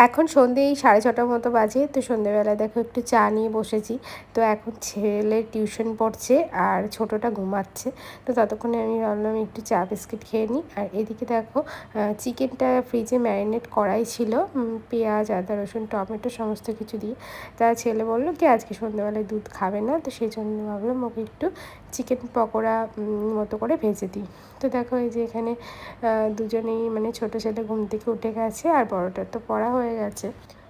এখন সন্ধে এই 6:30টার মতো বাজে। তো সন্ধেবেলায় দেখো একটু চা নিয়ে বসেছি। তো এখন ছেলের টিউশন পড়ছে আর ছোটোটা ঘুমাচ্ছে। তো ততক্ষণে আমি ভাবলাম একটু চা বিস্কিট খেয়ে নিই। আর এদিকে দেখো চিকেনটা ফ্রিজে ম্যারিনেট করাই ছিল, পেঁয়াজ, আদা, রসুন, টমেটো সমস্ত কিছু দিয়ে। তা ছেলে বললো কি আজকে সন্ধ্যেবেলায় দুধ খাবে না, তো সেই জন্য ভাবলাম ওকে একটু চিকেন পকোড়া মতো করে ভেজে দিই। তো দেখো এই যে এখানে দুজনেই মানে ছোটো ছেলে ঘুম থেকে উঠে গেছে আর বড়টার তো পড়া হয়ে গেছে।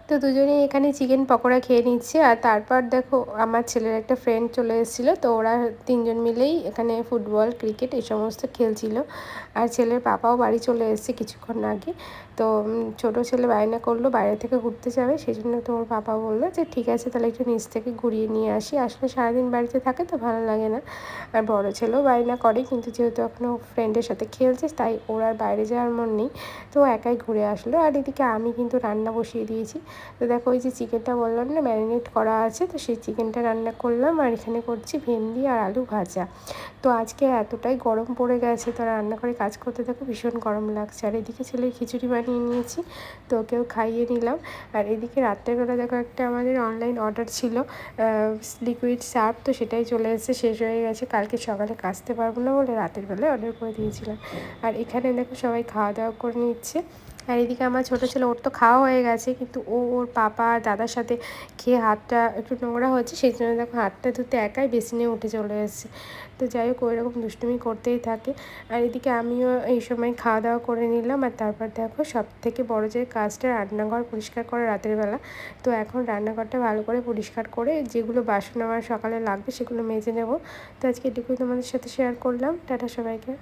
তো দুজনেই এখানে চিকেন পকোড়া খেয়ে নিচ্ছে। আর তারপর দেখো আমার ছেলের একটা ফ্রেন্ড চলে এসেছিলো, তো ওরা তিনজন মিলেই এখানে ফুটবল, ক্রিকেট এই সমস্ত খেলছিল। আর ছেলের পাপাও বাড়ি চলে এসেছে কিছুক্ষণ আগে। তো ছোটো ছেলে বায়না করলো বাইরে থেকে ঘুরতে যাবে, সেই জন্য তো ওর পাপা বললো যে ঠিক আছে তাহলে একটু নিচ থেকে ঘুরিয়ে নিয়ে আসি। আসলে সারাদিন বাড়িতে থাকে তো ভালো লাগে না। আর বড় ছেলেও বায়না করে, কিন্তু যেহেতু এখনও ফ্রেন্ডের সাথে খেলছে তাই ওর আর বাইরে যাওয়ার মন নেই। তো একাই ঘুরে আসলো। আর এদিকে আমি কিন্তু রান্না বসিয়ে দিয়েছি। তো দেখো ওই যে চিকেনটা বললাম না ম্যারিনেট করা আছে, তো সেই চিকেনটা রান্না করলাম। আর এখানে করছি ভেন্ডি আর আলু ভাজা। তো আজকে এতটাই গরম পড়ে গেছে, তো রান্না করে কাজ করতে দেখো ভীষণ গরম লাগছে। আর এদিকে ছেলের খিচুড়ি বানিয়ে নিয়েছি, তো ওকেও খাইয়ে নিলাম। আর এদিকে রাত্রেবেলা দেখো একটা আমাদের অনলাইন অর্ডার ছিল লিকুইড সার্ফ, তো সেটাই চলে এসেছে, শেষ হয়ে গেছে। কালকে সকালে কাচতে পারবো না বলে রাতের বেলায় অর্ডার করে দিয়েছিলাম। আর এখানে দেখো সবাই খাওয়া দাওয়া করে নিচ্ছে। আর এদিকে আমার ছোটো ছেলে, ওর তো খাওয়া হয়ে গেছে, কিন্তু ওর পাপা আর দাদার সাথে খেয়ে হাতটা একটু নোংরা হয়েছে, সেই জন্য দেখো হাতটা ধুতে একাই বেসিনে উঠে চলে এসেছে। তো যাই হোক ওইরকম দুষ্টুমি করতেই থাকে। আর এদিকে আমিও এই সময় খাওয়া দাওয়া করে নিলাম। আর তারপর দেখো সব থেকে বড়ো যে কাজটা রান্নাঘর পরিষ্কার করা রাতের বেলা। তো এখন রান্নাঘরটা ভালো করে পরিষ্কার করে যেগুলো বাসন আমার সকালে লাগবে সেগুলো মেজে নেব। তো আজকে এটুকুই তোমাদের সাথে শেয়ার করলাম। টাটা সবাইকে।